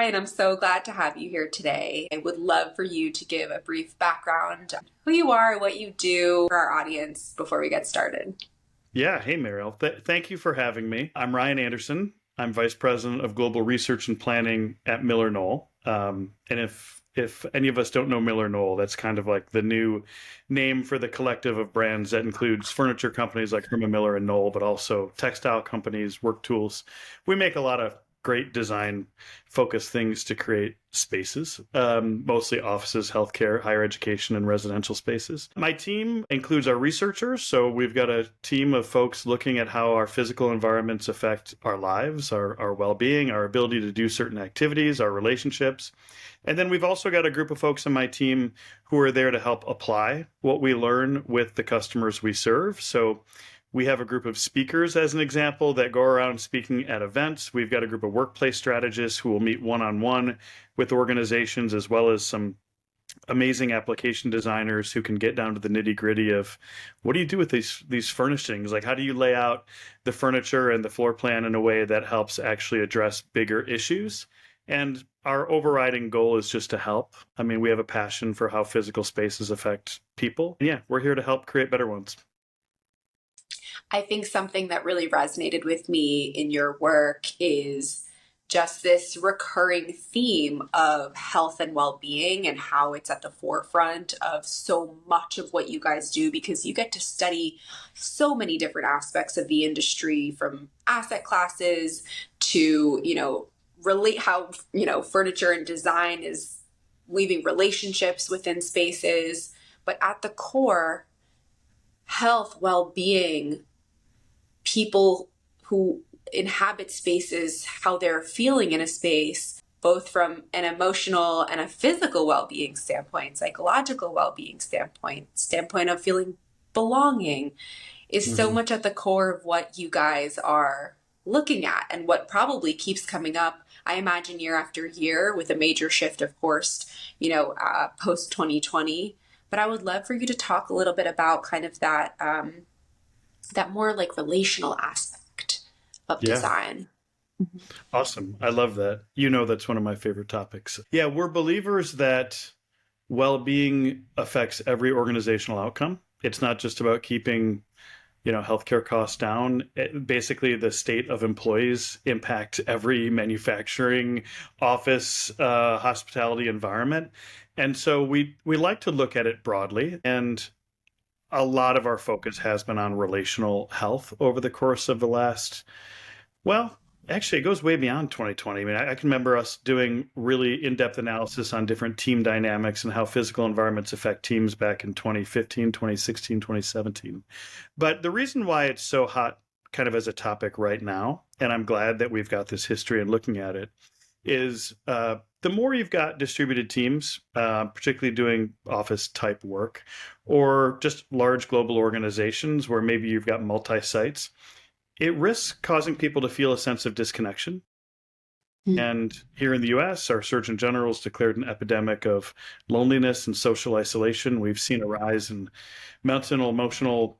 Ryan, I'm so glad to have you here today. I would love for you to give a brief background on who you are, what you do for our audience before we get started. Yeah. Hey, Mariel. Thank you for having me. I'm Ryan Anderson. I'm Vice President of Global Research and Planning at Miller Knoll. And if any of us don't know Miller Knoll, that's kind of like the new name for the collective of brands that includes furniture companies like Herman Miller and Knoll, but also textile companies, work tools. We make a lot of great design focused things to create spaces, mostly offices, healthcare, higher education, and residential spaces. My team includes our researchers. So we've got a team of folks looking at how our physical environments affect our lives, our well-being, our ability to do certain activities, our relationships. And then we've also got a group of folks on my team who are there to help apply what we learn with the customers we serve. So we have a group of speakers, as an example, that go around speaking at events. We've got a group of workplace strategists who will meet one-on-one with organizations, as well as some amazing application designers who can get down to the nitty-gritty of what do you do with these furnishings? Like, how do you lay out the furniture and the floor plan in a way that helps actually address bigger issues? And our overriding goal is just to help. I mean, we have a passion for how physical spaces affect people. And yeah, we're here to help create better ones. I think something that really resonated with me in your work is just this recurring theme of health and well-being and how it's at the forefront of so much of what you guys do, because you get to study so many different aspects of the industry, from asset classes to, relate how, furniture and design is weaving relationships within spaces. But at the core, health, well-being, people who inhabit spaces, how they're feeling in a space, both from an emotional and a physical well-being standpoint, psychological well-being standpoint of feeling belonging, is so Mm-hmm. much at the core of what you guys are looking at, and what probably keeps coming up, I imagine, year after year, with a major shift, of course, post 2020. But I would love for you to talk a little bit about kind of that more like relational aspect of Yeah. design. Awesome. I love that. That's one of my favorite topics. Yeah, we're believers that well-being affects every organizational outcome. It's not just about keeping, healthcare costs down. Basically, the state of employees impact every manufacturing, office, hospitality environment. And so we like to look at it broadly. And a lot of our focus has been on relational health over the course of the last, well, actually, it goes way beyond 2020. I mean, I can remember us doing really in-depth analysis on different team dynamics and how physical environments affect teams back in 2015, 2016, 2017. But the reason why it's so hot kind of as a topic right now, and I'm glad that we've got this history and looking at it, is the more you've got distributed teams, particularly doing office type work, or just large global organizations where maybe you've got multi-sites, it risks causing people to feel a sense of disconnection. Mm. And here in the US, our Surgeon General has declared an epidemic of loneliness and social isolation. We've seen a rise in mental and emotional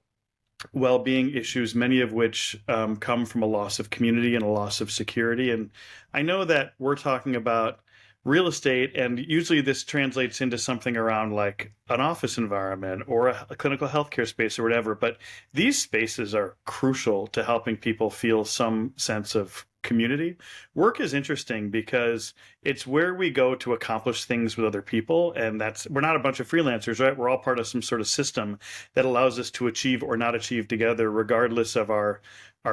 well-being issues, many of which come from a loss of community and a loss of security. And I know that we're talking about real estate, and usually this translates into something around like an office environment or a clinical healthcare space or whatever. But these spaces are crucial to helping people feel some sense of community. Work is interesting because it's where we go to accomplish things with other people. And we're not a bunch of freelancers, right? We're all part of some sort of system that allows us to achieve or not achieve together, regardless of our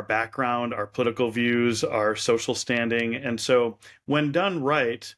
background, our political views, our social standing. And so when done right,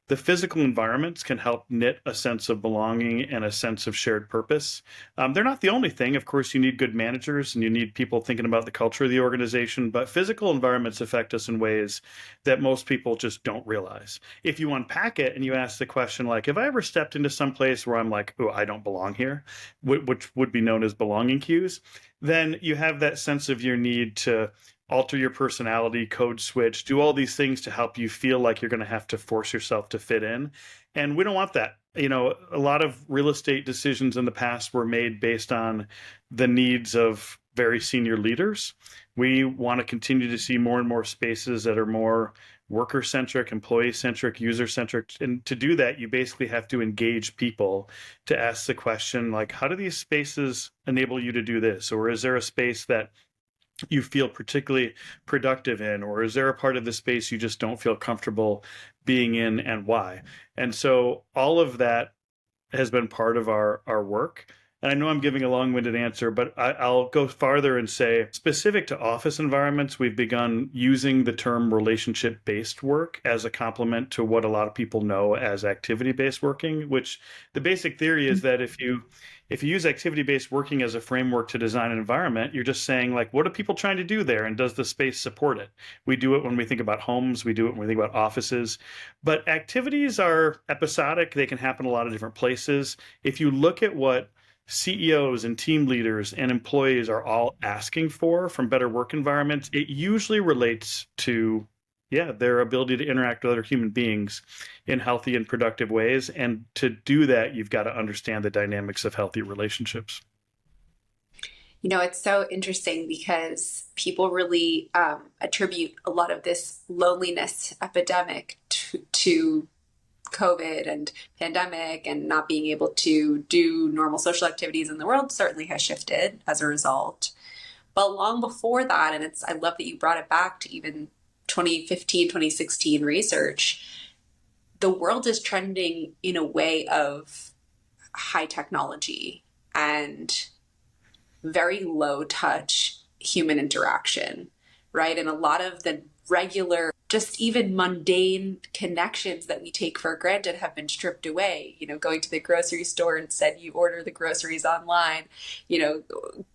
the physical environments can help knit a sense of belonging and a sense of shared purpose. They're not the only thing. Of course, you need good managers and you need people thinking about the culture of the organization, but physical environments affect us in ways that most people just don't realize. If you unpack it and you ask the question, like, have I ever stepped into some place where I'm like, oh, I don't belong here, which would be known as belonging cues, then you have that sense of your need to alter your personality, code switch, do all these things to help you feel like you're going to have to force yourself to fit in. And we don't want that. A lot of real estate decisions in the past were made based on the needs of very senior leaders. We want to continue to see more and more spaces that are more worker centric, employee centric, user centric. And to do that, you basically have to engage people to ask the question, like, how do these spaces enable you to do this? Or is there a space that you feel particularly productive in, or is there a part of the space you just don't feel comfortable being in, and why? And so all of that has been part of our work. And I know I'm giving a long-winded answer, but I'll go farther and say, specific to office environments, we've begun using the term relationship-based work as a complement to what a lot of people know as activity-based working, which the basic theory is that if you use activity-based working as a framework to design an environment, you're just saying, like, what are people trying to do there, and does the space support it? We do it when we think about homes, we do it when we think about offices, but activities are episodic. They can happen a lot of different places. If you look at what CEOs and team leaders and employees are all asking for from better work environments, it usually relates to, yeah, their ability to interact with other human beings in healthy and productive ways. And to do that, you've got to understand the dynamics of healthy relationships. It's so interesting because people really attribute a lot of this loneliness epidemic to COVID and pandemic, and not being able to do normal social activities in the world certainly has shifted as a result. But long before that, and I love that you brought it back to even 2015, 2016 research, the world is trending in a way of high technology and very low touch human interaction, right? And a lot of the regular, just even mundane connections that we take for granted have been stripped away. Going to the grocery store, instead you order the groceries online.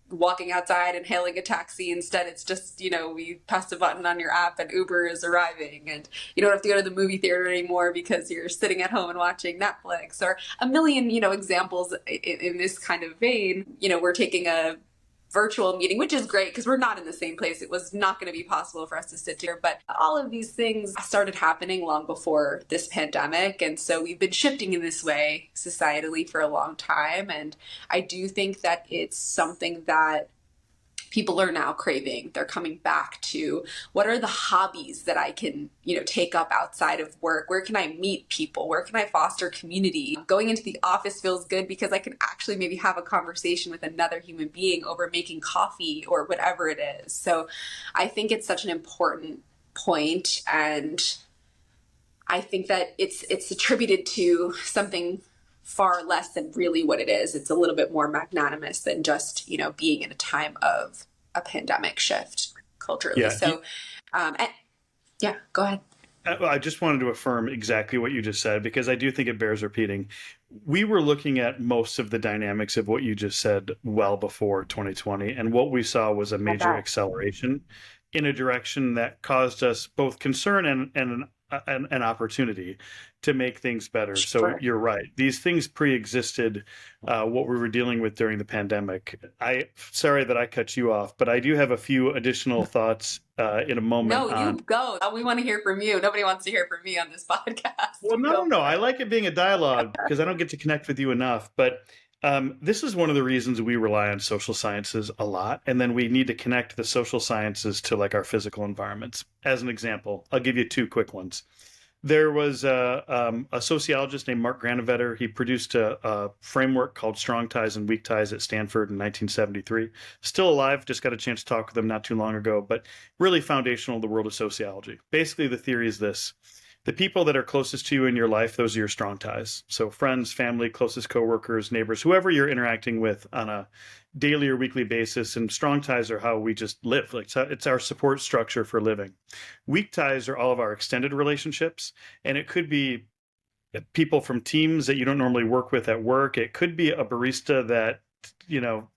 Walking outside and hailing a taxi, instead it's just, we press a button on your app and Uber is arriving, and you don't have to go to the movie theater anymore because you're sitting at home and watching Netflix, or a million, examples in this kind of vein. We're taking a virtual meeting, which is great because we're not in the same place. It was not going to be possible for us to sit here. But all of these things started happening long before this pandemic. And so we've been shifting in this way societally for a long time. And I do think that it's something that people are now craving. They're coming back to, what are the hobbies that I can, take up outside of work? Where can I meet people? Where can I foster community? Going into the office feels good because I can actually maybe have a conversation with another human being over making coffee or whatever it is. So I think it's such an important point, and I think that it's attributed to something far less than really what it is. It's a little bit more magnanimous than just, being in a time of a pandemic shift culturally. Yeah. So, yeah, go ahead. I just wanted to affirm exactly what you just said, because I do think it bears repeating. We were looking at most of the dynamics of what you just said well before 2020, and what we saw was a major acceleration in a direction that caused us both concern and an opportunity to make things better. Sure. So you're right. These things pre-existed what we were dealing with during the pandemic. Sorry that I cut you off, but I do have a few additional thoughts in a moment. No, you go. We want to hear from you. Nobody wants to hear from me on this podcast. Well, no. I like it being a dialogue because I don't get to connect with you enough. But this is one of the reasons we rely on social sciences a lot. And then we need to connect the social sciences to like our physical environments. As an example, I'll give you two quick ones. There was a sociologist named Mark Granovetter. He produced a framework called Strong Ties and Weak Ties at Stanford in 1973. Still alive, just got a chance to talk with him not too long ago, but really foundational to the world of sociology. Basically, the theory is this. The people that are closest to you in your life, those are your strong ties. So friends, family, closest coworkers, neighbors, whoever you're interacting with on a daily or weekly basis. And strong ties are how we just live. Like, it's our support structure for living. Weak ties are all of our extended relationships. And it could be people from teams that you don't normally work with at work. It could be a barista that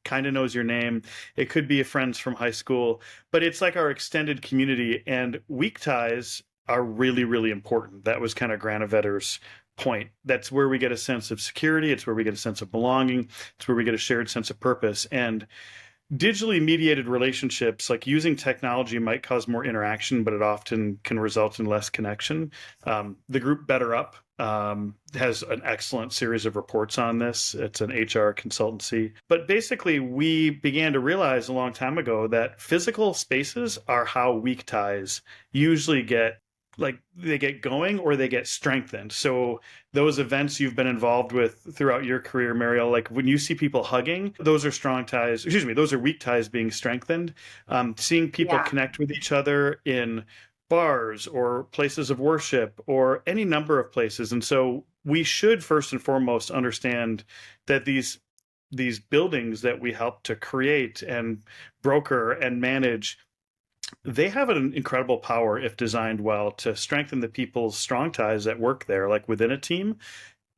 kind of knows your name. It could be friends from high school, but it's like our extended community. And weak ties are really, really important. That was kind of Granovetter's point. That's where we get a sense of security. It's where we get a sense of belonging. It's where we get a shared sense of purpose. And digitally mediated relationships, like using technology, might cause more interaction, but it often can result in less connection. The group Better Up has an excellent series of reports on this. It's an HR consultancy. But basically, we began to realize a long time ago that physical spaces are how weak ties usually get, like, they get going or they get strengthened. So those events you've been involved with throughout your career, Mariel, like when you see people hugging, those are strong ties. Excuse me, those are weak ties being strengthened. Seeing people Yeah. connect with each other in bars or places of worship or any number of places. And so we should first and foremost understand that these buildings that we help to create and broker and manage, they have an incredible power if designed well to strengthen the people's strong ties that work there, like within a team,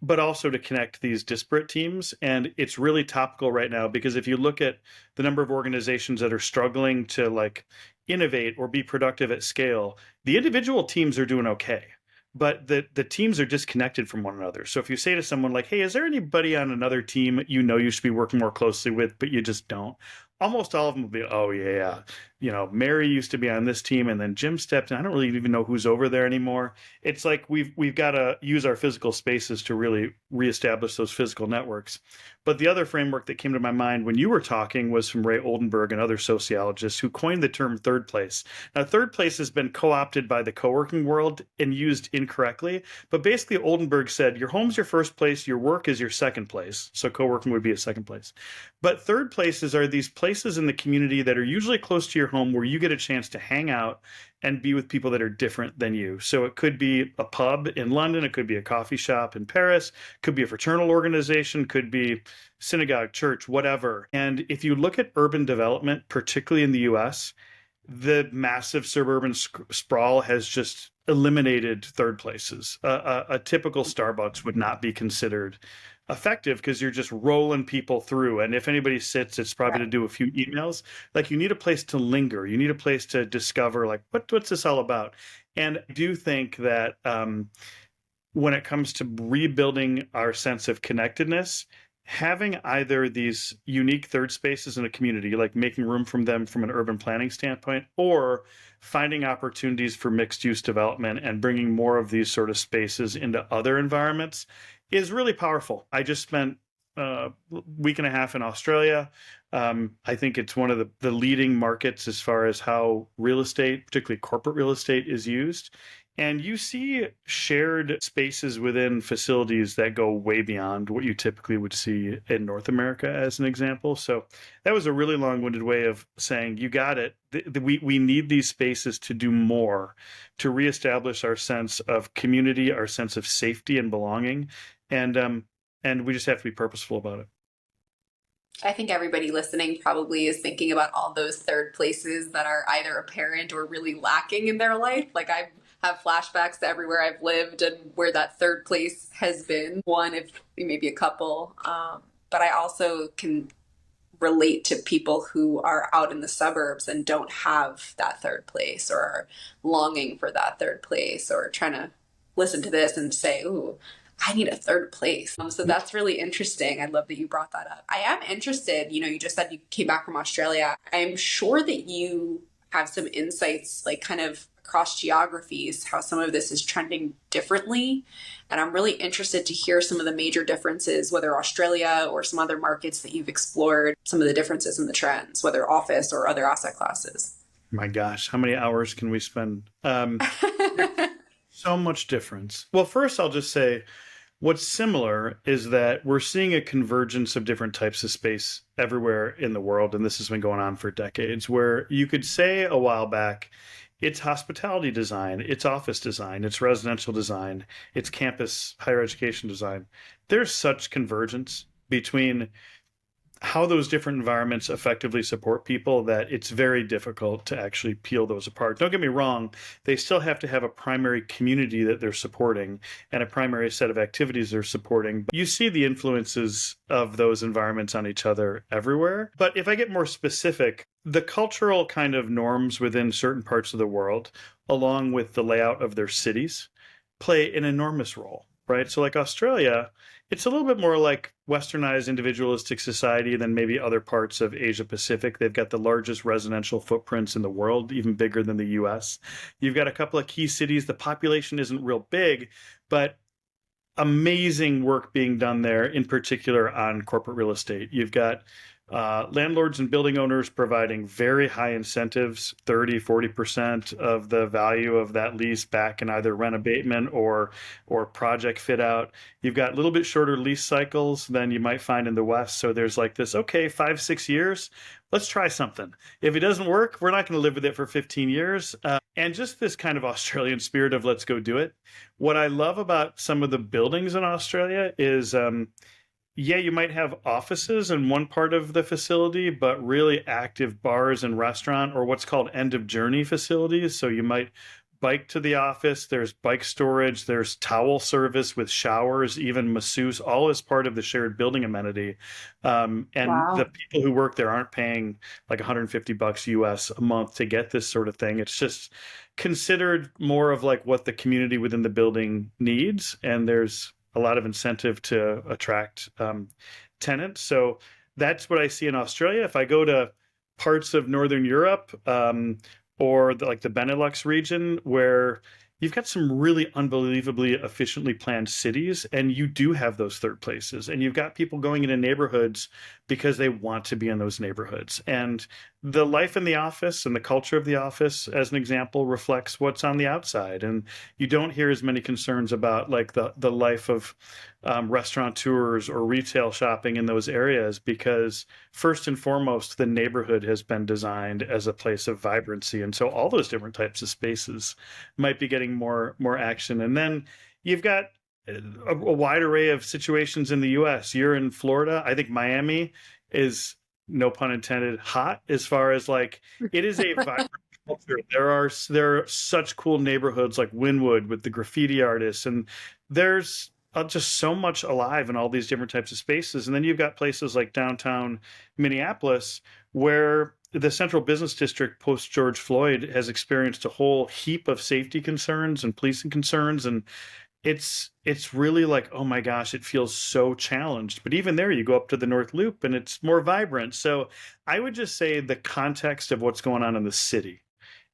but also to connect these disparate teams. And it's really topical right now because if you look at the number of organizations that are struggling to like innovate or be productive at scale, the individual teams are doing okay. But the teams are disconnected from one another. So if you say to someone like, hey, is there anybody on another team you know you should be working more closely with, but you just don't? Almost all of them will be, oh, yeah. You know, Mary used to be on this team and then Jim stepped in. I don't really even know who's over there anymore. It's like we've got to use our physical spaces to really reestablish those physical networks. But the other framework that came to my mind when you were talking was from Ray Oldenburg and other sociologists who coined the term third place. Now, third place has been co-opted by the co-working world and used incorrectly. But basically, Oldenburg said your home's your first place, your work is your second place. So co-working would be a second place. But third places are these places in the community that are usually close to your home where you get a chance to hang out and be with people that are different than you. So it could be a pub in London, it could be a coffee shop in Paris, could be a fraternal organization, could be synagogue, church, whatever. And if you look at urban development, particularly in the US, the massive suburban sprawl has just eliminated third places. A typical Starbucks would not be considered effective because you're just rolling people through. And if anybody sits, it's probably to Right. do a few emails. Like you need a place to linger. You need a place to discover, like, what's this all about? And I do think that when it comes to rebuilding our sense of connectedness, having either these unique third spaces in a community, like making room from them from an urban planning standpoint, or finding opportunities for mixed use development and bringing more of these sort of spaces into other environments is really powerful. I just spent a week and a half in Australia. I think it's one of the leading markets as far as how real estate, particularly corporate real estate, is used. And you see shared spaces within facilities that go way beyond what you typically would see in North America, as an example. So that was a really long-winded way of saying, you got it. We need these spaces to do more, to reestablish our sense of community, our sense of safety and belonging. And we just have to be purposeful about it. I think everybody listening probably is thinking about all those third places that are either apparent or really lacking in their life. Like I have flashbacks to everywhere I've lived and where that third place has been one, if maybe a couple. But I also can relate to people who are out in the suburbs and don't have that third place or are longing for that third place or trying to listen to this and say, ooh, I need a third place. So that's really interesting. I love that you brought that up. I am interested, you just said you came back from Australia. I'm sure that you have some insights, like kind of across geographies, how some of this is trending differently. And I'm really interested to hear some of the major differences, whether Australia or some other markets that you've explored, some of the differences in the trends, whether office or other asset classes. My gosh, how many hours can we spend? So much difference. Well, first, I'll just say what's similar is that we're seeing a convergence of different types of space everywhere in the world. And this has been going on for decades, where you could say a while back, it's hospitality design, it's office design, it's residential design, it's campus higher education design. There's such convergence between how those different environments effectively support people that it's very difficult to actually peel those apart. Don't get me wrong, they still have to have a primary community that they're supporting and a primary set of activities they're supporting. But you see the influences of those environments on each other everywhere. But if I get more specific, the cultural kind of norms within certain parts of the world, along with the layout of their cities, play an enormous role. right? So, like Australia, it's a little bit more like westernized individualistic society than maybe other parts of Asia Pacific. They've got the largest residential footprints in the world, even bigger than the US. You've got a couple of key cities. The population isn't real big, but amazing work being done there, in particular on corporate real estate. You've got landlords and building owners providing very high incentives, 30, 40% of the value of that lease back in either rent abatement or project fit out. You've got a little bit shorter lease cycles than you might find in the West. So there's like this, okay, 5, 6 years, let's try something. If it doesn't work, we're not going to live with it for 15 years. And just this kind of Australian spirit of let's go do it. What I love about some of the buildings in Australia is yeah, you might have offices in one part of the facility, but really active bars and restaurant or what's called end of journey facilities. So you might bike to the office, there's bike storage, there's towel service with showers, even masseuse, all as part of the shared building amenity. And the Wow. people who work there aren't paying like $150 US a month to get this sort of thing. It's just considered more of like what the community within the building needs. And there's a lot of incentive to attract tenants. So that's what I see in Australia. If I go to parts of Northern Europe or like the Benelux region, where you've got some really unbelievably efficiently planned cities, and you do have those third places, and you've got people going into neighborhoods because they want to be in those neighborhoods. And the life in the office and the culture of the office, as an example, reflects what's on the outside. And you don't hear as many concerns about like the life of restaurateurs or retail shopping in those areas because first and foremost, the neighborhood has been designed as a place of vibrancy. And so all those different types of spaces might be getting more action. And then you've got a wide array of situations in the US. You're in Florida. I think Miami is, no pun intended, hot as far as like it is a vibrant culture. There are such cool neighborhoods like Wynwood with the graffiti artists, and there's just so much alive in all these different types of spaces. And then you've got places like downtown Minneapolis where the central business district post George Floyd has experienced a whole heap of safety concerns and policing concerns, and it's really like, oh my gosh, it feels so challenged. But even there, you go up to the North Loop and it's more vibrant. So I would just say the context of what's going on in the city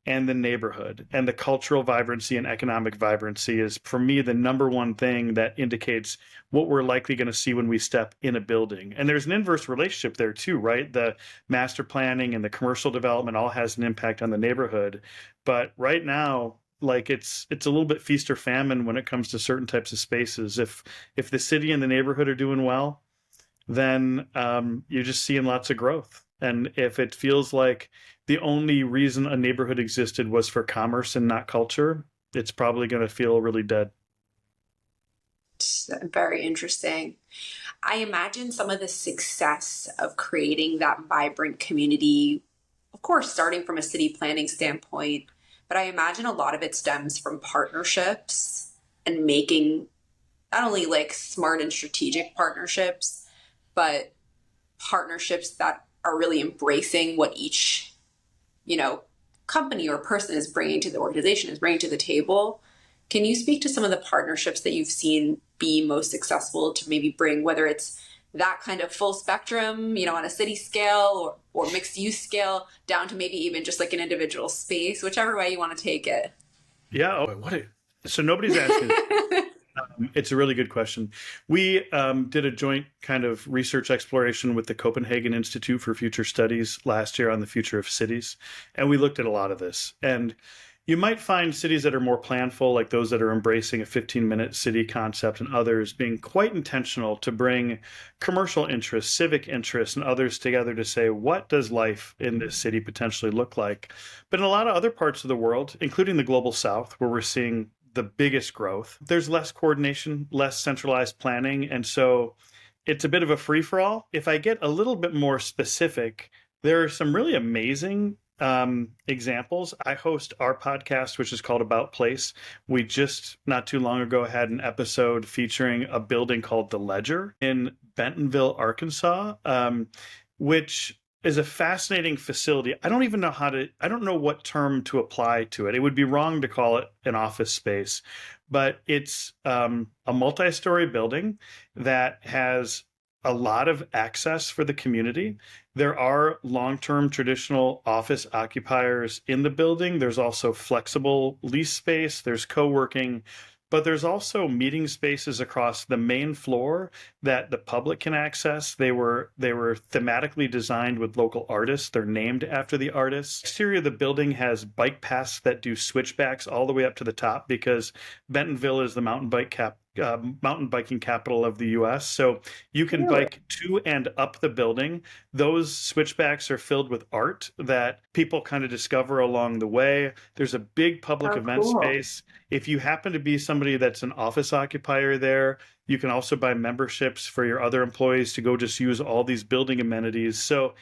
and the neighborhood and the cultural vibrancy and economic vibrancy is, for me, the number one thing that indicates what we're likely going to see when we step in a building. And there's an inverse relationship there too, right? The master planning and the commercial development all has an impact on the neighborhood. But right now, like it's a little bit feast or famine when it comes to certain types of spaces. If the city and the neighborhood are doing well, then you're just seeing lots of growth. And if it feels like the only reason a neighborhood existed was for commerce and not culture, it's probably going to feel really dead. Very interesting. I imagine some of the success of creating that vibrant community, of course, starting from a city planning standpoint, but I imagine a lot of it stems from partnerships and making not only like smart and strategic partnerships, but partnerships that are really embracing what each, you know, company or person is bringing to the organization, is bringing to the table. Can you speak to some of the partnerships that you've seen be most successful to maybe bring, whether it's that kind of full spectrum, on a city scale or mixed use scale, down to maybe even just like an individual space, whichever way you want to take it? Yeah. Oh, so nobody's asking. It's a really good question. We did a joint kind of research exploration with the Copenhagen Institute for Future Studies last year on the future of cities. And we looked at a lot of this. And you might find cities that are more planful, like those that are embracing a 15-minute city concept, and others being quite intentional to bring commercial interests, civic interests, and others together to say, what does life in this city potentially look like? But in a lot of other parts of the world, including the global south, where we're seeing the biggest growth, there's less coordination, less centralized planning. And so it's a bit of a free for all. If I get a little bit more specific, there are some really amazing examples. I host our podcast, which is called About Place. We just not too long ago had an episode featuring a building called The Ledger in Bentonville, Arkansas, which is a fascinating facility. I don't know what term to apply to it. It would be wrong to call it an office space, but it's a multi-story building that has a lot of access for the community. There are long-term traditional office occupiers in the building. There's also flexible lease space. There's co-working, but there's also meeting spaces across the main floor that the public can access. They were thematically designed with local artists. They're named after the artists. The exterior of the building has bike paths that do switchbacks all the way up to the top because Bentonville is the mountain biking capital of the U.S. So you can Really? bike to and up the building. Those switchbacks are filled with art that people kind of discover along the way. There's a big public Oh, event cool. space. If you happen to be somebody that's an office occupier there, you can also buy memberships for your other employees to go just use all these building amenities. So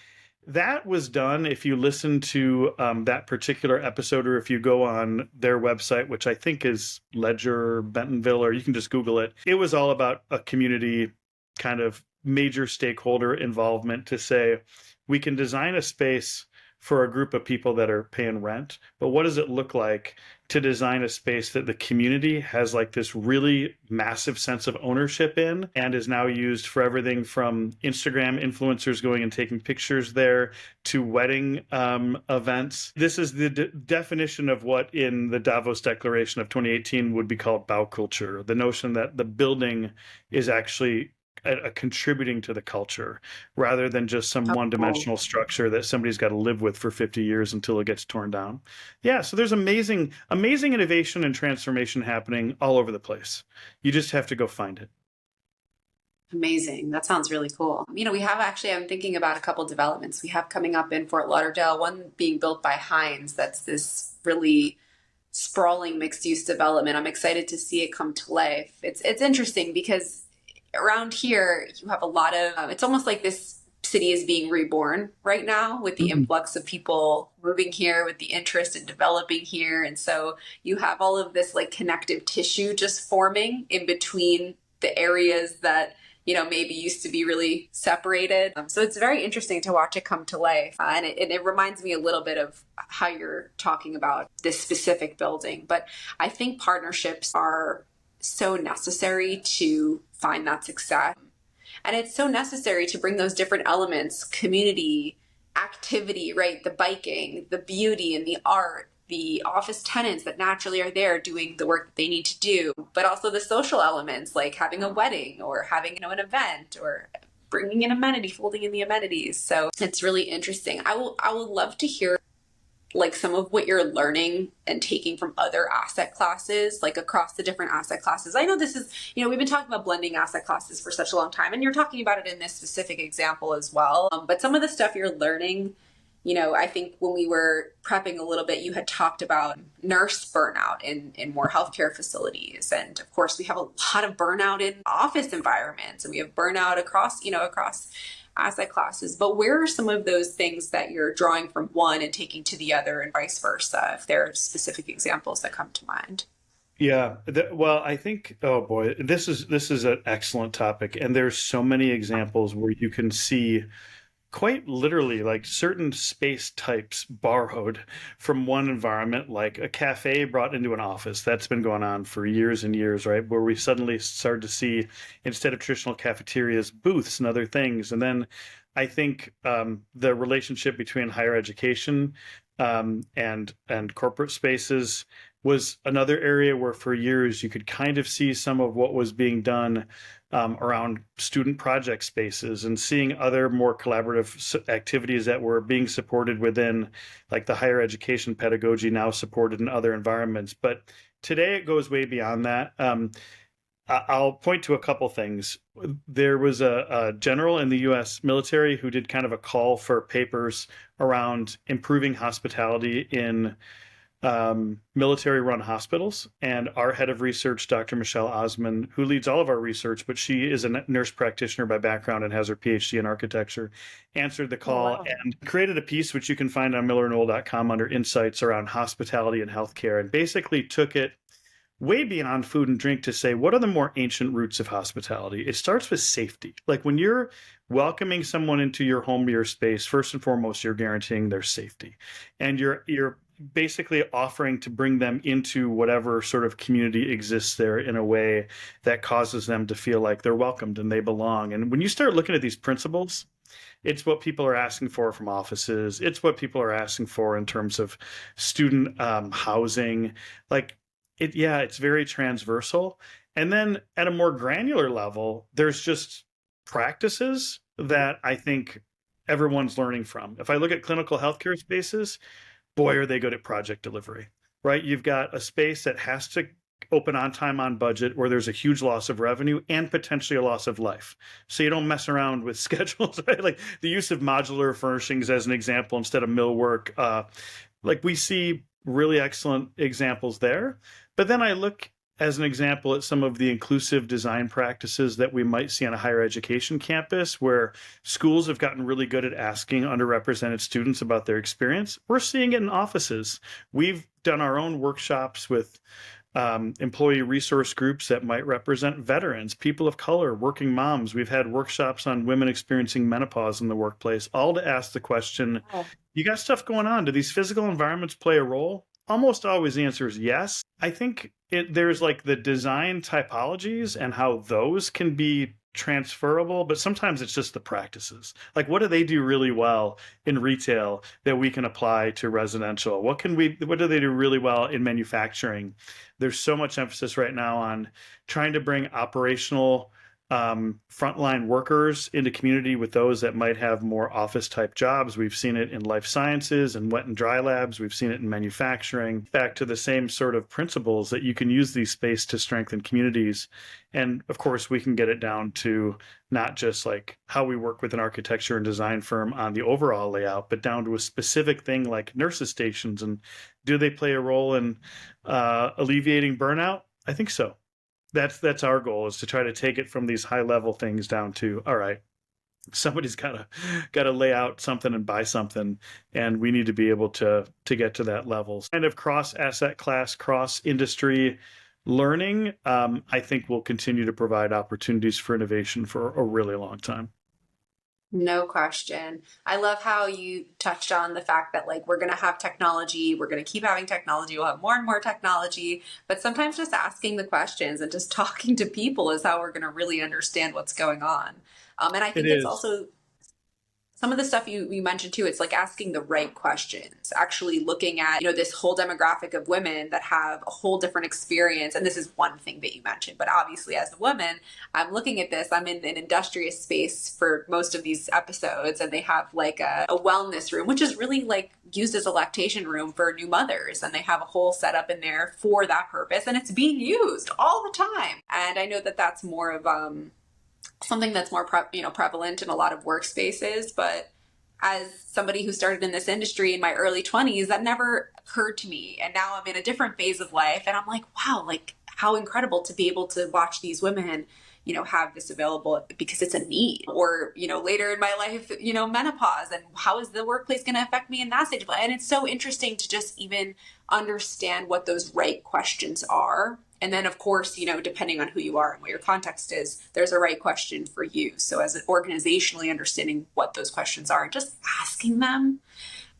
that was done. If you listen to that particular episode, or if you go on their website, which I think is Ledger Bentonville, or you can just Google it, it was all about a community kind of major stakeholder involvement to say, we can design a space for a group of people that are paying rent, but what does it look like to design a space that the community has like this really massive sense of ownership in, and is now used for everything from Instagram influencers going and taking pictures there to wedding events. This is the definition of what in the Davos Declaration of 2018 would be called Baukultur, the notion that the building is actually contributing to the culture rather than just some Oh, one-dimensional structure that somebody's got to live with for 50 years until it gets torn down. Yeah, so there's amazing innovation and transformation happening all over the place. You just have to go find it. amazing. That sounds really cool. We have actually, I'm thinking about a couple developments we have coming up in Fort Lauderdale, one being built by Hines. That's this really sprawling mixed use development. I'm excited to see it come to life. It's interesting because around here you have a lot of it's almost like this city is being reborn right now with the Mm. influx of people moving here, with the interest in developing here. And so you have all of this like connective tissue just forming in between the areas that maybe used to be really separated. So it's very interesting to watch it come to life. And it reminds me a little bit of how you're talking about this specific building. But I think partnerships are so necessary to find that success. And it's so necessary to bring those different elements, community, activity, right? The biking, the beauty and the art, the office tenants that naturally are there doing the work that they need to do, but also the social elements like having a wedding or having, an event or bringing an amenity, folding in the amenities. So it's really interesting. I would love to hear like some of what you're learning and taking from other asset classes, like across the different asset classes. I know this is, we've been talking about blending asset classes for such a long time, and you're talking about it in this specific example as well. But some of the stuff you're learning, I think when we were prepping a little bit, you had talked about nurse burnout in more healthcare facilities. And of course, we have a lot of burnout in office environments, and we have burnout across asset classes. But where are some of those things that you're drawing from one and taking to the other and vice versa, if there are specific examples that come to mind? Yeah, well, I think, oh boy, this is an excellent topic, and there's so many examples where you can see quite literally like certain space types borrowed from one environment, like a cafe brought into an office. That's been going on for years and years, right? Where we suddenly started to see, instead of traditional cafeterias, booths and other things. And then I think the relationship between higher education and corporate spaces was another area where for years you could kind of see some of what was being done around student project spaces, and seeing other more collaborative activities that were being supported within like the higher education pedagogy now supported in other environments. But today it goes way beyond that. I'll point to a couple things. There was a general in the US military who did kind of a call for papers around improving hospitality in military run hospitals. And our head of research, Dr. Michelle Osman, who leads all of our research, but she is a nurse practitioner by background and has her PhD in architecture, answered the Oh, call wow. and created a piece which you can find on millerknoll.com under insights around hospitality and healthcare, and basically took it way beyond food and drink to say, what are the more ancient roots of hospitality? It starts with safety. Like when you're welcoming someone into your home or your space, first and foremost, you're guaranteeing their safety. And you're basically offering to bring them into whatever sort of community exists there in a way that causes them to feel like they're welcomed and they belong. And when you start looking at these principles, it's what people are asking for from offices. It's what people are asking for in terms of student housing. Like yeah, it's very transversal. And then at a more granular level, there's just practices that I think everyone's learning from. If I look at clinical healthcare spaces, boy, are they good at project delivery, right? You've got a space that has to open on time, on budget, where there's a huge loss of revenue and potentially a loss of life. So you don't mess around with schedules, right? Like the use of modular furnishings as an example instead of millwork. Like we see really excellent examples there. But then I look as an example at some of the inclusive design practices that we might see on a higher education campus where schools have gotten really good at asking underrepresented students about their experience. We're seeing it in offices. We've done our own workshops with employee resource groups that might represent veterans, people of color, working moms. We've had workshops on women experiencing menopause in the workplace, all to ask the question, you got stuff going on. Do these physical environments play a role? Almost always the answer is yes. I think there's like the design typologies and how those can be transferable, but sometimes it's just the practices. Like what do they do really well in retail that we can apply to residential? What do they do really well in manufacturing? There's so much emphasis right now on trying to bring operational frontline workers into community with those that might have more office type jobs. We've seen it in life sciences and wet and dry labs. We've seen it in manufacturing. Back to the same sort of principles that you can use these space to strengthen communities. And of course, we can get it down to not just like how we work with an architecture and design firm on the overall layout, but down to a specific thing like nurses stations. And do they play a role in alleviating burnout? I think so. That's our goal, is to try to take it from these high level things down to, all right, somebody's gotta lay out something and buy something, and we need to be able to get to that level. Kind of cross asset class, cross industry learning, I think will continue to provide opportunities for innovation for a really long time. No question. I love how you touched on the fact that like we're going to have technology, we're going to keep having technology, we'll have more and more technology, but sometimes just asking the questions and just talking to people is how we're going to really understand what's going on. And I It think it's is. also some of the stuff you mentioned too, it's like asking the right questions, actually looking at, this whole demographic of women that have a whole different experience. And this is one thing that you mentioned, but obviously as a woman, I'm looking at this, I'm in an industrious space for most of these episodes, and they have like a wellness room, which is really like used as a lactation room for new mothers. And they have a whole setup in there for that purpose. And it's being used all the time. And I know that that's more of, something that's more prevalent in a lot of workspaces, but as somebody who started in this industry in my early 20s, that never occurred to me. And now I'm in a different phase of life, and I'm like, wow, like how incredible to be able to watch these women have this available because it's a need. Or later in my life, menopause, and how is the workplace going to affect me in that stage. And it's so interesting to just even understand what those right questions are. And then, of course, depending on who you are and what your context is, there's a right question for you. So as an organizationally understanding what those questions are and just asking them,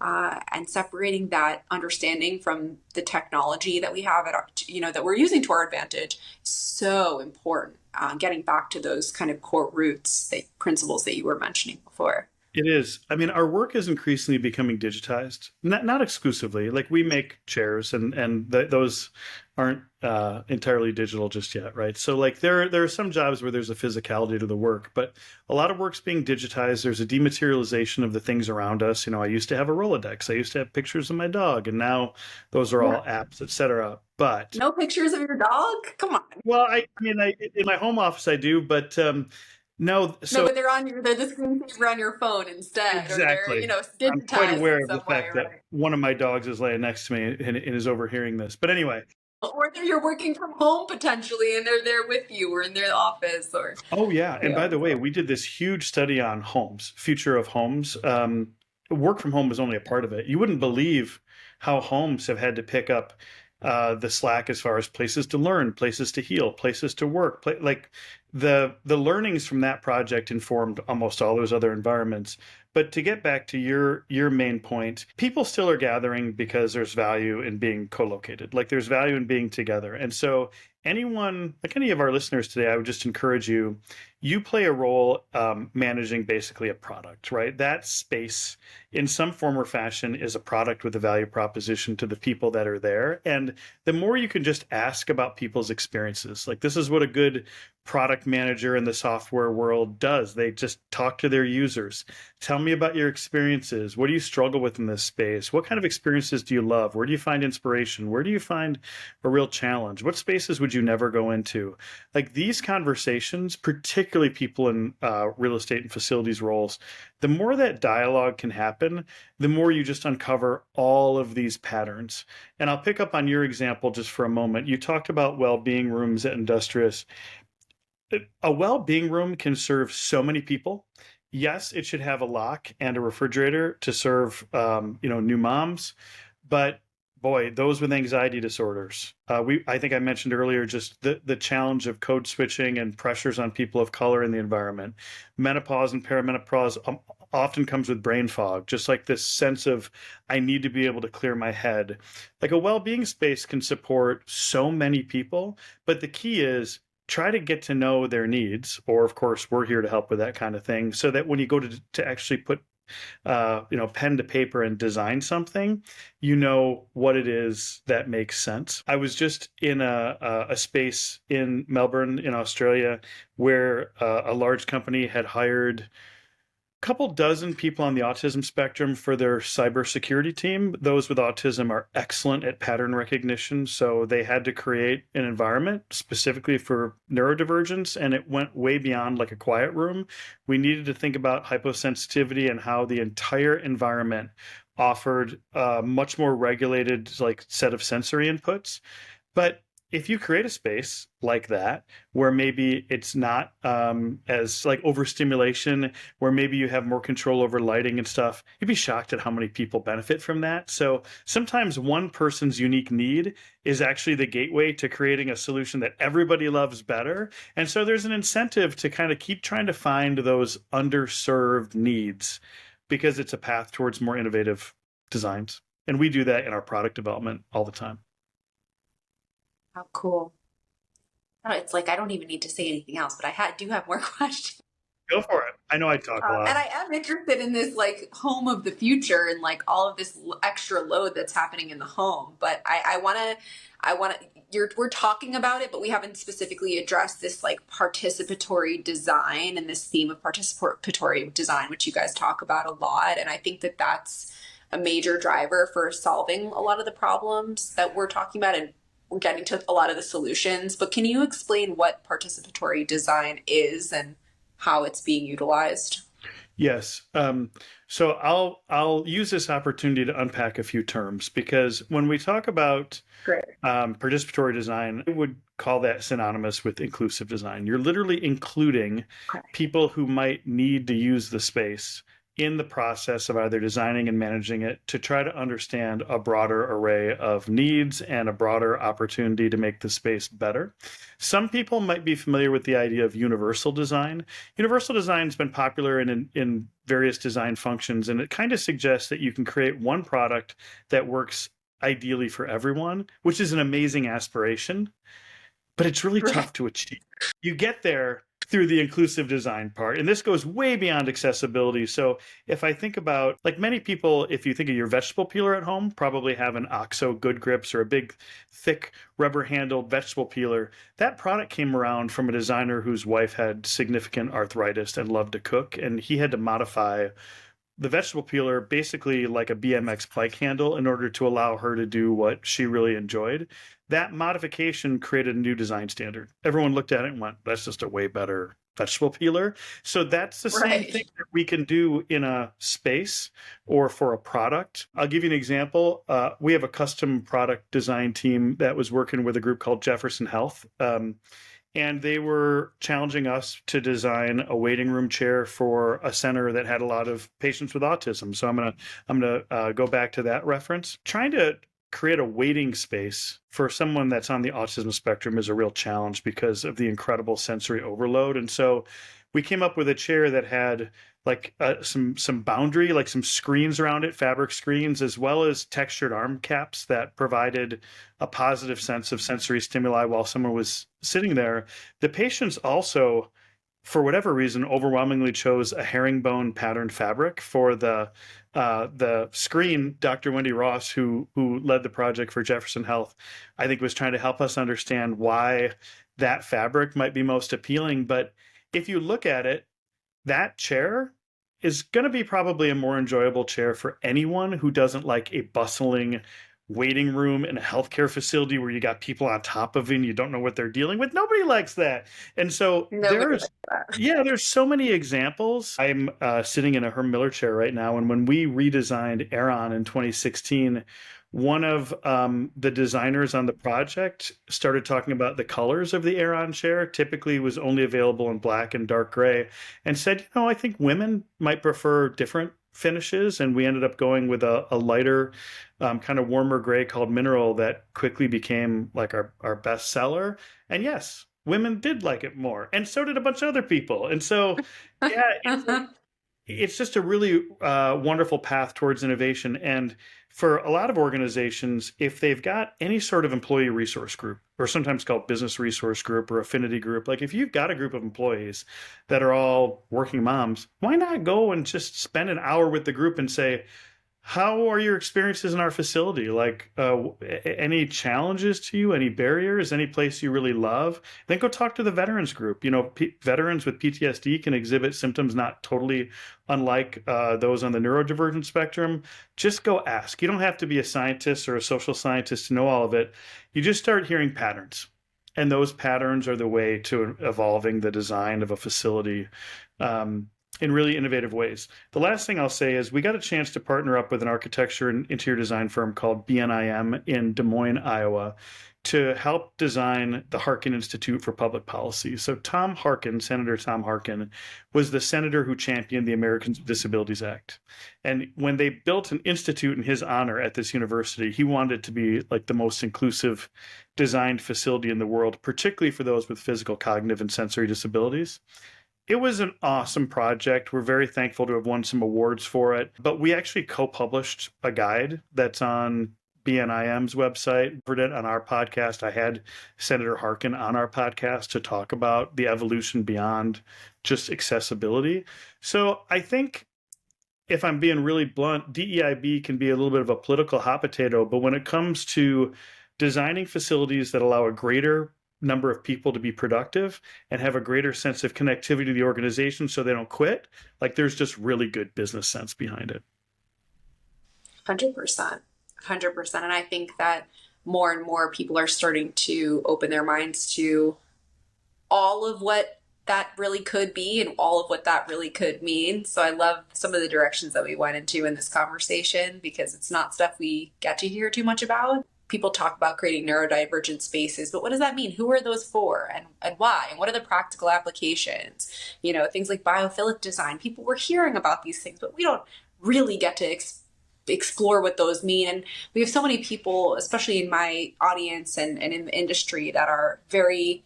and separating that understanding from the technology that we have at our, that we're using to our advantage, so important. Getting back to those kind of core roots, the principles that you were mentioning before. It is. I mean, our work is increasingly becoming digitized. Not exclusively. Like we make chairs, and those aren't entirely digital just yet, right? So like there are some jobs where there's a physicality to the work, but a lot of work's being digitized. There's a dematerialization of the things around us. I used to have a Rolodex. I used to have pictures of my dog, and now those are Yeah. all apps, etc. But No pictures of your dog? Come on. well, I mean, in my home office I do, but no. No, So but they're the screensaver on your phone instead, or they're, exactly. I'm quite digitized aware in of the some way, fact that right? one of my dogs is laying next to me and is overhearing this. But anyway, Or you're working from home potentially and they're there with you or in their office or, oh yeah. And by the way, so. we did this huge study on homes, future of homes. Work from home was only a part of it. You wouldn't believe how homes have had to pick up the slack as far as places to learn, places to heal, places to work. Like the learnings from that project informed almost all those other environments. But to get back to your main point, people still are gathering because there's value in being co-located. Like there's value in being together. And so anyone, like any of our listeners today, I would just encourage you, you play a role managing basically a product, right? That space in some form or fashion is a product with a value proposition to the people that are there. And the more you can just ask about people's experiences, like this is what a good product manager in the software world does. They just talk to their users. Tell me about your experiences. What do you struggle with in this space? What kind of experiences do you love? Where do you find inspiration? Where do you find a real challenge? What spaces would you never go into? Like these conversations, particularly people in real estate and facilities roles, the more that dialogue can happen, the more you just uncover all of these patterns. And I'll pick up on your example just for a moment. You talked about well-being rooms at Industrious. A well-being room can serve so many people. Yes, it should have a lock and a refrigerator to serve, new moms, but boy, those with anxiety disorders. I think I mentioned earlier just the challenge of code switching and pressures on people of color in the environment. Menopause and perimenopause often comes with brain fog, just like this sense of I need to be able to clear my head. Like a well-being space can support so many people, but the key is try to get to know their needs, or of course we're here to help with that kind of thing, so that when you go to actually put pen to paper and design something, you know what it is that makes sense. I was just in a space in Melbourne in Australia where a large company had hired couple dozen people on the autism spectrum for their cybersecurity team. Those with autism are excellent at pattern recognition, so they had to create an environment specifically for neurodivergence, and it went way beyond like a quiet room. We needed to think about hyposensitivity and how the entire environment offered a much more regulated like set of sensory inputs. But if you create a space like that where maybe it's not as like overstimulation, where maybe you have more control over lighting and stuff, you'd be shocked at how many people benefit from that. So sometimes one person's unique need is actually the gateway to creating a solution that everybody loves better. And so there's an incentive to kind of keep trying to find those underserved needs because it's a path towards more innovative designs. And we do that in our product development all the time. How cool. Oh, it's like I don't even need to say anything else, but do have more questions. Go for it. I know I talk a lot. And I am interested in this like home of the future and like all of this extra load that's happening in the home. But we're talking about it, but we haven't specifically addressed this like participatory design and this theme of participatory design, which you guys talk about a lot. And I think that that's a major driver for solving a lot of the problems that we're talking about, and we're getting to a lot of the solutions. But can you explain what participatory design is and how it's being utilized? Yes. So I'll use this opportunity to unpack a few terms, because when we talk about Great. participatory design, I would call that synonymous with inclusive design. You're literally including Okay. people who might need to use the space in the process of either designing and managing it to try to understand a broader array of needs and a broader opportunity to make the space better. Some people might be familiar with the idea of universal design. Universal design has been popular in various design functions, and it kind of suggests that you can create one product that works ideally for everyone, which is an amazing aspiration, but it's really tough to achieve. You get there through the inclusive design part. And this goes way beyond accessibility. So if I think about, like many people, if you think of your vegetable peeler at home, probably have an OXO Good Grips or a big, thick, rubber-handled vegetable peeler. That product came around from a designer whose wife had significant arthritis and loved to cook, and he had to modify the vegetable peeler basically like a BMX bike handle in order to allow her to do what she really enjoyed. That modification created a new design standard. Everyone looked at it and went, that's just a way better vegetable peeler. So that's the same thing that we can do in a space or for a product. I'll give you an example. We have a custom product design team that was working with a group called Jefferson Health. And they were challenging us to design a waiting room chair for a center that had a lot of patients with autism. So I'm gonna go back to that reference. Trying to create a waiting space for someone that's on the autism spectrum is a real challenge because of the incredible sensory overload. And so we came up with a chair that had like some boundary, like some screens around it, fabric screens, as well as textured arm caps that provided a positive sense of sensory stimuli while someone was sitting there. The patients also, for whatever reason, overwhelmingly chose a herringbone patterned fabric for the screen. Dr. Wendy Ross, who led the project for Jefferson Health, I think was trying to help us understand why that fabric might be most appealing. But if you look at it, that chair is going to be probably a more enjoyable chair for anyone who doesn't like a bustling waiting room in a healthcare facility where you got people on top of you and you don't know what they're dealing with. Nobody likes that. And so Nobody likes that. there's so many examples. I'm sitting in a Herm Miller chair right now. And when we redesigned Aeron in 2016, one of the designers on the project started talking about the colors of the Aeron chair. Typically was only available in black and dark gray, and said, I think women might prefer different finishes. And we ended up going with a lighter, kind of warmer gray called Mineral that quickly became like our best seller. And yes, women did like it more, and so did a bunch of other people. And so, yeah, it's just a really wonderful path towards innovation. And for a lot of organizations, if they've got any sort of employee resource group, or sometimes called business resource group or affinity group, like if you've got a group of employees that are all working moms, why not go and just spend an hour with the group and say, how are your experiences in our facility? Like, any challenges to you, any barriers, any place you really love? Then go talk to the veterans group. Veterans with PTSD can exhibit symptoms not totally unlike those on the neurodivergent spectrum. Just go ask. You don't have to be a scientist or a social scientist to know all of it. You just start hearing patterns. And those patterns are the way to evolving the design of a facility. In really innovative ways. The last thing I'll say is we got a chance to partner up with an architecture and interior design firm called BNIM in Des Moines, Iowa, to help design the Harkin Institute for Public Policy. So Tom Harkin, Senator Tom Harkin, was the senator who championed the Americans with Disabilities Act. And when they built an institute in his honor at this university, he wanted it to be like the most inclusive designed facility in the world, particularly for those with physical, cognitive, and sensory disabilities. It was an awesome project. We're very thankful to have won some awards for it. But we actually co-published a guide that's on BNIM's website. For it on our podcast, I had Senator Harkin on our podcast to talk about the evolution beyond just accessibility. So I think, if I'm being really blunt, DEIB can be a little bit of a political hot potato. But when it comes to designing facilities that allow a greater number of people to be productive and have a greater sense of connectivity to the organization so they don't quit, like there's just really good business sense behind it. 100%. 100%. And I think that more and more people are starting to open their minds to all of what that really could be and all of what that really could mean. So I love some of the directions that we went into in this conversation because it's not stuff we get to hear too much about. People talk about creating neurodivergent spaces, but what does that mean? Who are those for and why? And what are the practical applications? Things like biophilic design. People were hearing about these things, but we don't really get to explore what those mean. And we have so many people, especially in my audience and in the industry, that are very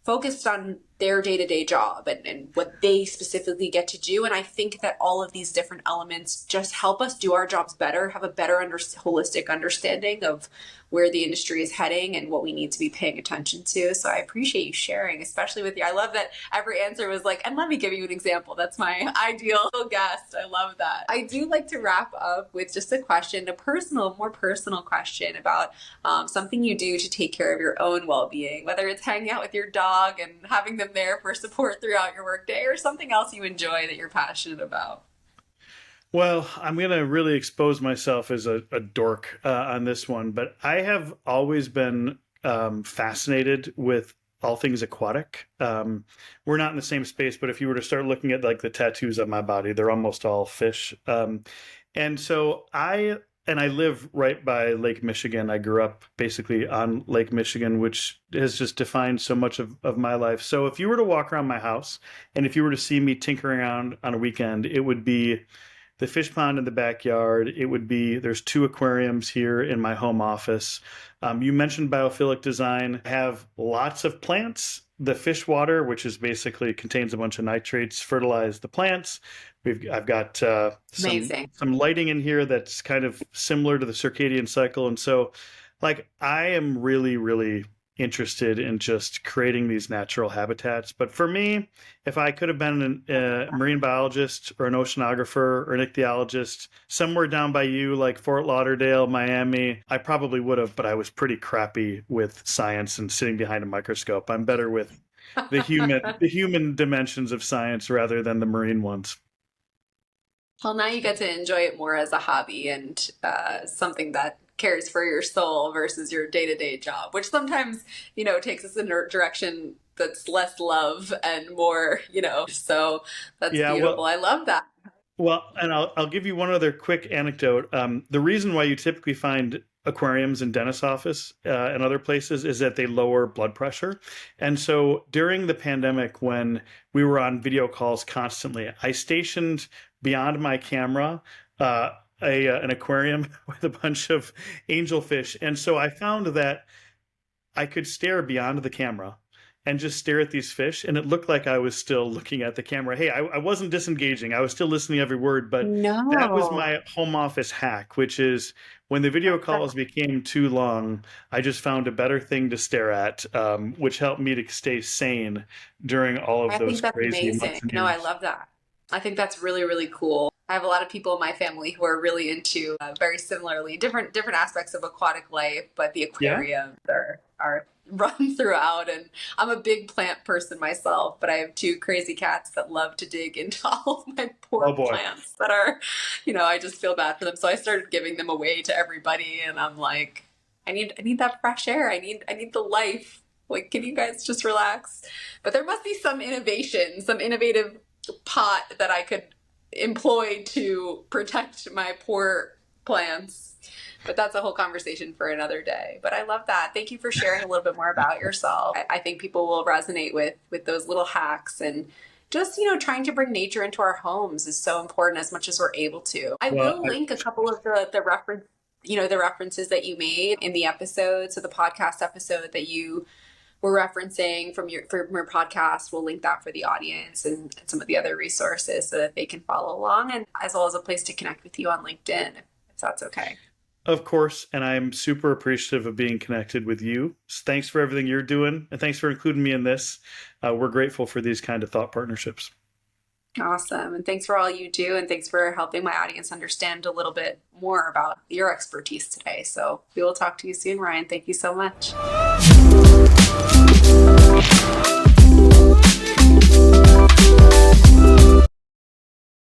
focused on their day-to-day job and what they specifically get to do. And I think that all of these different elements just help us do our jobs better, have a better holistic understanding of where the industry is heading and what we need to be paying attention to. So I appreciate you sharing, especially with you. I love that every answer was like, and let me give you an example. That's my ideal guest. I love that. I do like to wrap up with just a question, more personal question about something you do to take care of your own well-being, whether it's hanging out with your dog and having them there for support throughout your workday or something else you enjoy that you're passionate about. Well, I'm going to really expose myself as a dork on this one, but I have always been fascinated with all things aquatic. We're not in the same space, but if you were to start looking at like the tattoos on my body, they're almost all fish. And so I live right by Lake Michigan. I grew up basically on Lake Michigan, which has just defined so much of my life. So if you were to walk around my house and if you were to see me tinkering around on a weekend, it would be the fish pond in the backyard. It would be, there's two aquariums here in my home office. You mentioned biophilic design. I have lots of plants. The fish water, which is basically contains a bunch of nitrates, fertilize the plants. I've got Amazing. some lighting in here that's kind of similar to the circadian cycle, and so like I am really, really interested in just creating these natural habitats. But for me, if I could have been a marine biologist or an oceanographer or an ichthyologist somewhere down by you, like Fort Lauderdale, Miami, I probably would have, but I was pretty crappy with science and sitting behind a microscope. I'm better with the human dimensions of science rather than the marine ones. Well, now you get to enjoy it more as a hobby and something that cares for your soul versus your day-to-day job, which sometimes, takes us in a direction that's less love and more, so that's Yeah, beautiful. I love that. and I'll give you one other quick anecdote. The reason why you typically find aquariums in dentist's office and other places is that they lower blood pressure. And so during the pandemic, when we were on video calls constantly, I stationed beyond my camera an aquarium with a bunch of angelfish. And so I found that I could stare beyond the camera and just stare at these fish. And it looked like I was still looking at the camera. Hey, I wasn't disengaging. I was still listening to every word, but that was No. my home office hack, which is when the video calls became too long, I just found a better thing to stare at, which helped me to stay sane during all of I those think that's crazy months amazing. and No, I years. love that. I think that's really, really cool. I have a lot of people in my family who are really into very similarly different aspects of aquatic life, but the Yeah. aquariums are run throughout. And I'm a big plant person myself, but I have two crazy cats that love to dig into all of my Oh poor boy. plants that are, I just feel bad for them. So I started giving them away to everybody, and I'm like, I need that fresh air. I need the life. Like, can you guys just relax? But there must be some innovation, some innovative pot that I could employ to protect my poor plants. But that's a whole conversation for another day. But I love that. Thank you for sharing a little bit more about yourself. I think people will resonate with those little hacks, and just trying to bring nature into our homes is so important as much as we're able to. I Well, will link a couple of the references that you made in the episode, so the podcast episode that you were referencing from your podcast. We'll link that for the audience, and some of the other resources so that they can follow along, and as well as a place to connect with you on LinkedIn, if that's okay. of course, and I'm super appreciative of being connected with you. Thanks for everything you're doing, and thanks for including me in this. We're grateful for these kind of thought partnerships. Awesome. And thanks for all you do. And thanks for helping my audience understand a little bit more about your expertise today. So we will talk to you soon, Ryan. Thank you so much.